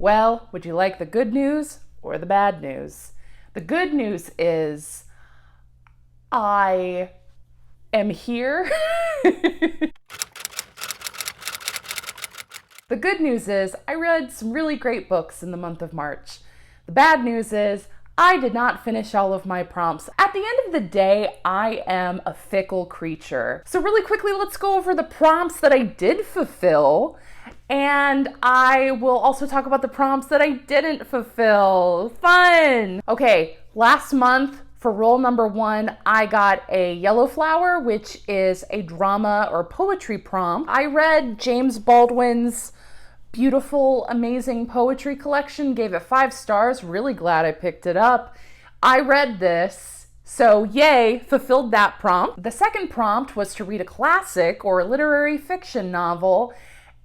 Well, would you like the good news or the bad news? The good news is I am here. The good news is I read some really great books in the month of March. The bad news is I did not finish all of my prompts. At the end of the day, I am a fickle creature. So really quickly, let's go over the prompts that I did fulfill. And I will also talk about the prompts that I didn't fulfill. Fun! Okay, last month for role number 1, I got a Yellow Flower, which is a drama or poetry prompt. I read James Baldwin's beautiful, amazing poetry collection, gave it 5 stars. Really glad I picked it up. I read this, so yay, fulfilled that prompt. The second prompt was to read a classic or a literary fiction novel,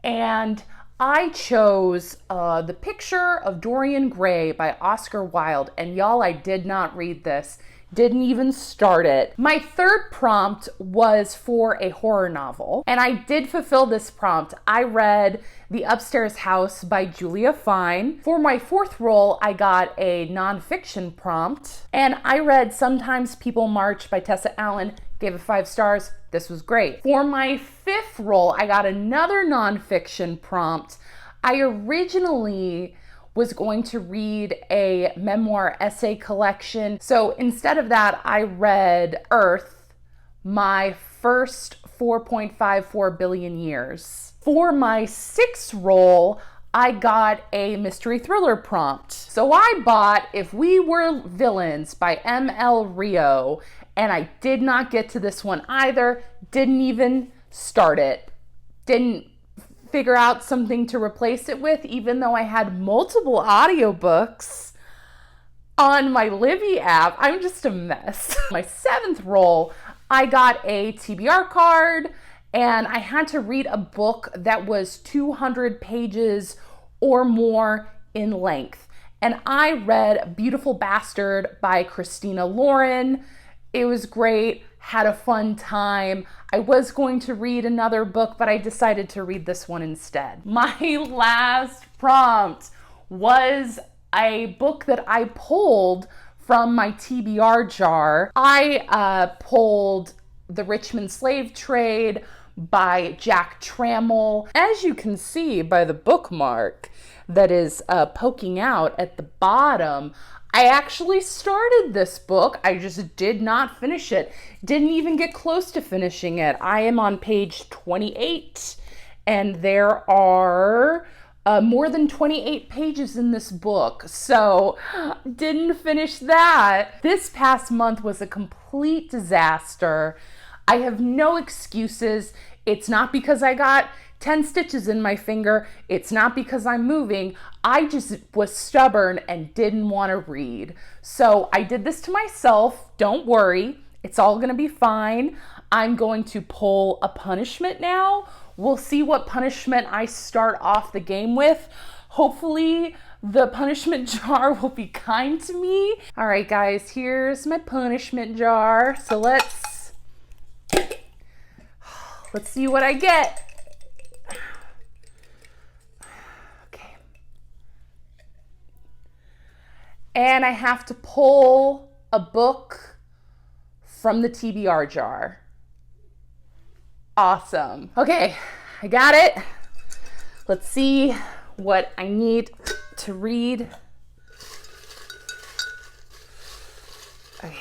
and I chose The Picture of Dorian Gray by Oscar Wilde. And y'all, I did not read this. Didn't even start it. My third prompt was for a horror novel, and I did fulfill this prompt. I read The Upstairs House by Julia Fine. For my fourth role, I got a nonfiction prompt, and I read Sometimes People March by Tessa Allen. Gave it 5 stars. This was great. For my fifth role, I got another nonfiction prompt. I originally was going to read a memoir essay collection. So instead of that, I read Earth, My First 4.54 Billion Years. For my sixth role, I got a mystery thriller prompt. So I bought If We Were Villains by M.L. Rio, and I did not get to this one either. Didn't even start it. Didn't figure out something to replace it with, even though I had multiple audiobooks on my Libby app. I'm just a mess. My seventh role, I got a TBR card, and I had to read a book that was 200 pages or more in length. And I read Beautiful Bastard by Christina Lauren. It was great, had a fun time. I was going to read another book, but I decided to read this one instead. My last prompt was a book that I pulled from my TBR jar. I pulled The Richmond Slave Trade by Jack Trammell. As you can see by the bookmark that is poking out at the bottom, I actually started this book. I just did not finish it. Didn't even get close to finishing it. I am on page 28, and there are more than 28 pages in this book. So didn't finish that. This past month was a complete disaster. I have no excuses. It's not because I got 10 stitches in my finger. It's not because I'm moving. I just was stubborn and didn't want to read. So I did this to myself. Don't worry. It's all going to be fine. I'm going to pull a punishment now. We'll see what punishment I start off the game with. Hopefully the punishment jar will be kind to me. All right, guys, here's my punishment jar. So let's see what I get. And I have to pull a book from the TBR jar. Awesome. Okay, I got it. Let's see what I need to read. Okay.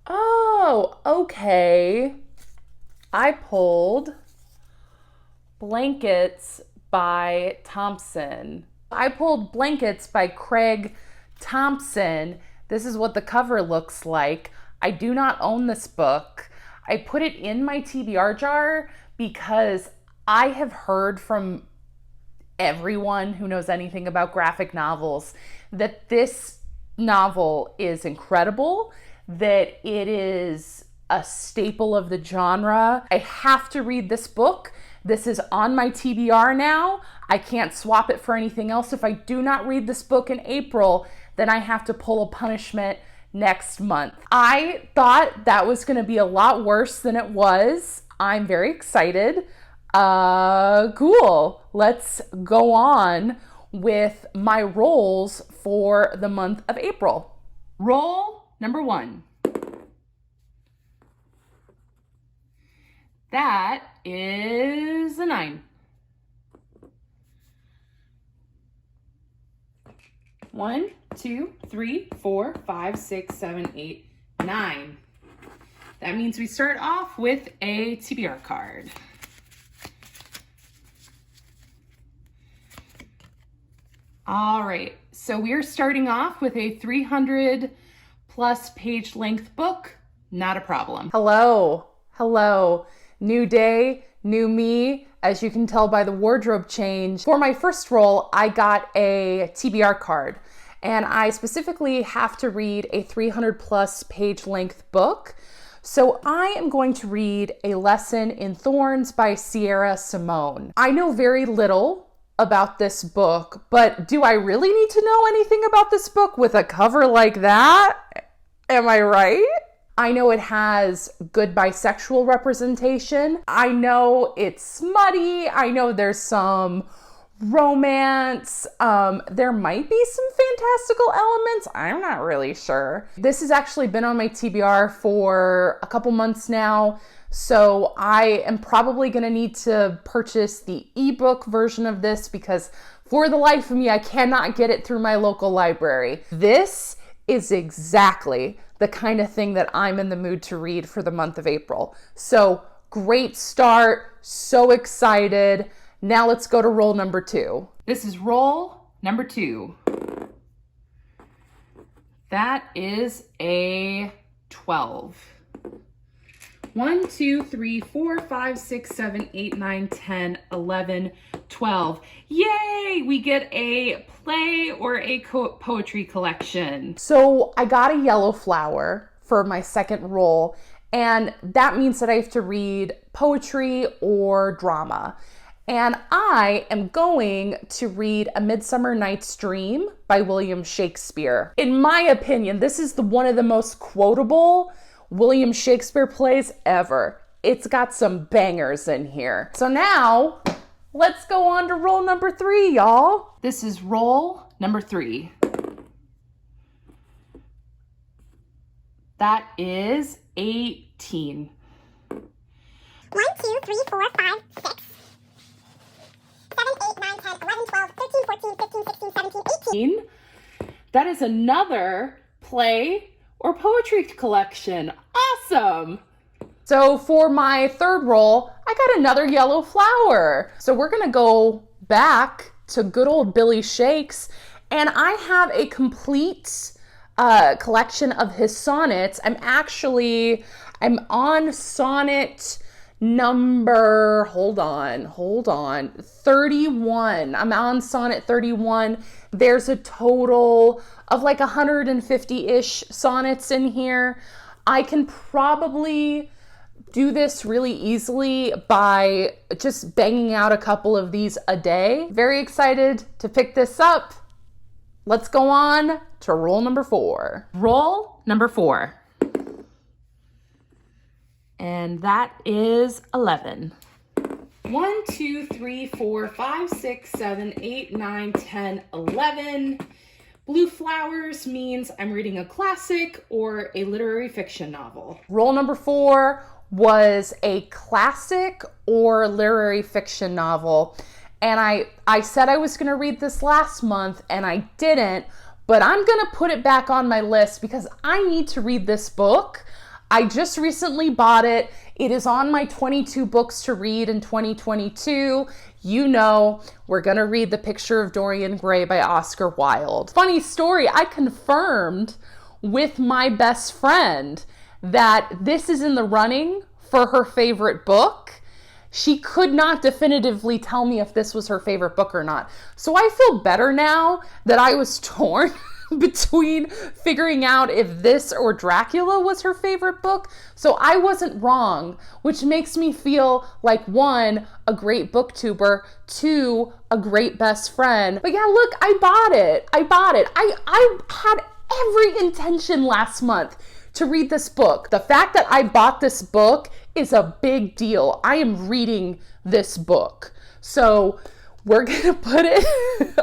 Oh, okay. I pulled Blankets by Thompson. I pulled Blankets by Craig Thompson. This is what the cover looks like. I do not own this book. I put it in my TBR jar because I have heard from everyone who knows anything about graphic novels that this novel is incredible, that it is a staple of the genre. I have to read this book. This is on my TBR now. I can't swap it for anything else. If I do not read this book in April, then I have to pull a punishment next month. I thought that was going to be a lot worse than it was. I'm very excited. Cool. Let's go on with my rolls for the month of April. Roll number 1. That is a 9. 1, 2, 3, 4, 5, 6, 7, 8, 9. That means we start off with a TBR card. All right, so we are starting off with a 300 plus page length book. Not a problem. Hello. New day, new me. As you can tell by the wardrobe change, for my first roll, I got a TBR card, and I specifically have to read a 300 plus page length book. So I am going to read A Lesson in Thorns by Simone. I know very little about this book, but do I really need to know anything about this book with a cover like that? Am I right? I know it has good bisexual representation. I know it's smutty. I know there's some romance. There might be some fantastical elements. I'm not really sure. This has actually been on my TBR for a couple months now, so I am probably going to need to purchase the ebook version of this because for the life of me, I cannot get it through my local library. This is exactly the kind of thing that I'm in the mood to read for the month of April. So great start, so excited. Now let's go to roll number 2. This is roll number 2. That is a 12. 1, 2, 3, 4, 5, 6, 7, 8, 9, 10, 11, 12. Yay! We get a play or a poetry collection. So I got a yellow flower for my second roll, and that means that I have to read poetry or drama. And I am going to read A Midsummer Night's Dream by William Shakespeare. In my opinion, this is one of the most quotable William Shakespeare plays ever. It's got some bangers in here. So now, let's go on to roll number 3, y'all. This is roll number 3. That is 18. 1, 2, 3, 4, 5, 6, 7, 8, 9, 10, 11, 12, 13, 14, 15, 16, 17, 18. That is another play or poetry collection. Awesome. So for my third roll, I got another yellow flower. So we're gonna go back to good old Billy Shakes, and I have a complete collection of his sonnets. I'm on sonnet number, hold on, 31. I'm on sonnet 31. There's a total of like 150-ish sonnets in here. I can probably do this really easily by just banging out a couple of these a day. Very excited to pick this up. Let's go on to roll number 4. Roll number 4. And that is 11. 1, 2, 3, 4, 5, 6, 7, 8, 9, 10, 11. Blue flowers means I'm reading a classic or a literary fiction novel. Roll number 4 was a classic or literary fiction novel. And I said I was going to read this last month and I didn't, but I'm going to put it back on my list because I need to read this book. I just recently bought it. It is on my 22 books to read in 2022. You know, we're going to read The Picture of Dorian Gray by Oscar Wilde. Funny story, I confirmed with my best friend that this is in the running for her favorite book. She could not definitively tell me if this was her favorite book or not. So I feel better now that I was torn between figuring out if this or Dracula was her favorite book. So I wasn't wrong, which makes me feel like 1, a great booktuber, 2, a great best friend. But yeah, look, I bought it. I had every intention last month to read this book. The fact that I bought this book is a big deal. I am reading this book. So we're going to put it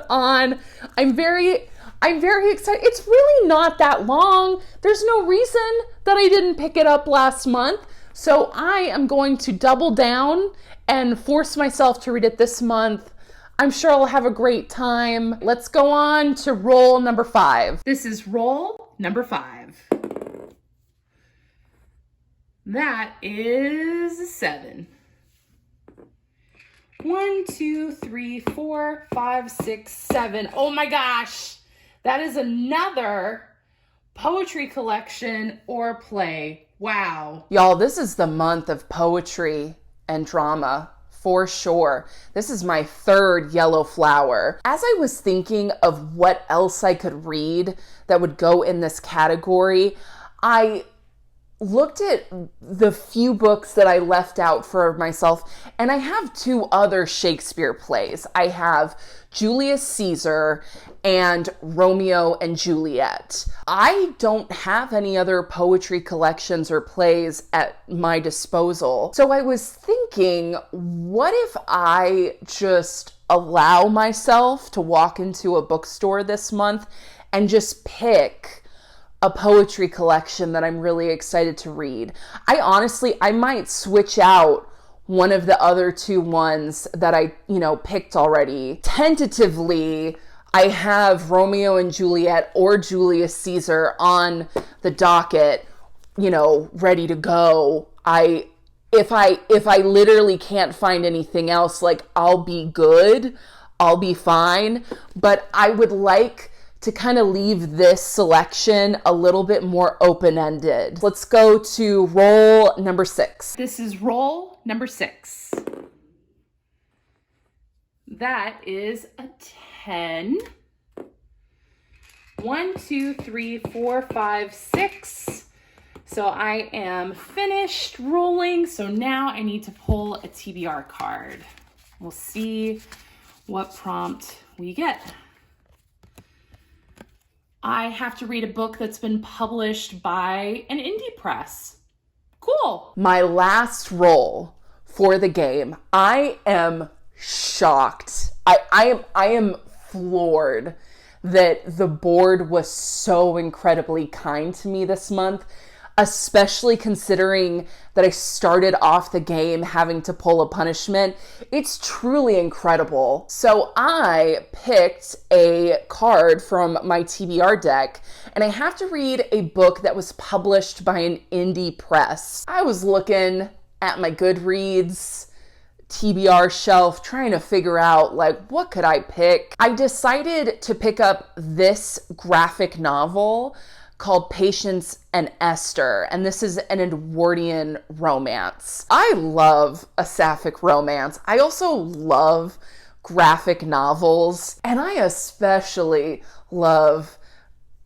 on. I'm very excited. It's really not that long. There's no reason that I didn't pick it up last month. So I am going to double down and force myself to read it this month. I'm sure I'll have a great time. Let's go on to roll number 5. This is roll number 5. That is 7. 1, 2, 3, 4, 5, 6, 7. Oh my gosh. That is another poetry collection or play. Wow. Y'all, this is the month of poetry and drama for sure. This is my 3rd yellow flower. As I was thinking of what else I could read that would go in this category, I looked at the few books that I left out for myself, and I have 2 other Shakespeare plays. I have Julius Caesar and Romeo and Juliet. I don't have any other poetry collections or plays at my disposal. So I was thinking, what if I just allow myself to walk into a bookstore this month and just pick a poetry collection that I'm really excited to read? I might switch out one of the other 2 ones that I, picked already. Tentatively, I have Romeo and Juliet or Julius Caesar on the docket, ready to go. If I literally can't find anything else, I'll be good, I'll be fine, but I would like to kind of leave this selection a little bit more open-ended. Let's go to roll number 6. This is roll number 6. That is a 10. 1, 2, 3, 4, 5, 6. So I am finished rolling. So now I need to pull a TBR card. We'll see what prompt we get. I have to read a book that's been published by an indie press. Cool. My last roll for the game. I am shocked. I am floored that the board was so incredibly kind to me this month, especially considering that I started off the game having to pull a punishment. It's truly incredible. So I picked a card from my TBR deck, and I have to read a book that was published by an indie press. I was looking at my Goodreads TBR shelf trying to figure out what could I pick. I decided to pick up this graphic novel called Patience and Esther, and this is an Edwardian romance. I love a sapphic romance. I also love graphic novels, and I especially love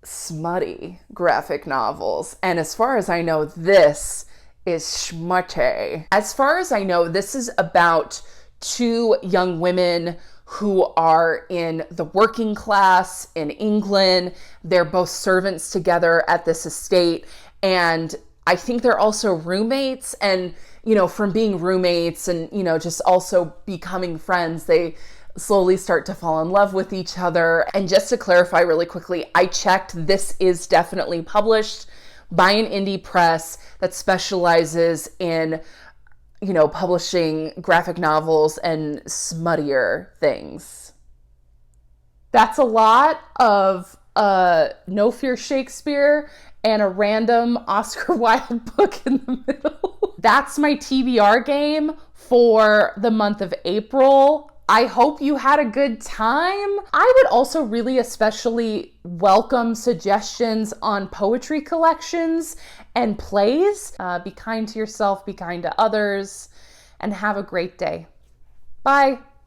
smutty graphic novels. And as far as I know, this is smutty. As far as I know, this is about 2 young women who are in the working class in England. They're both servants together at this estate, and I think they're also roommates. And, from being roommates and, just also becoming friends, they slowly start to fall in love with each other. And just to clarify really quickly, I checked, this is definitely published by an indie press that specializes in publishing graphic novels and smuttier things. That's a lot of No Fear Shakespeare and a random Oscar Wilde book in the middle. That's my TBR game for the month of April. I hope you had a good time. I would also really especially welcome suggestions on poetry collections and plays. Be kind to yourself, be kind to others, and have a great day. Bye.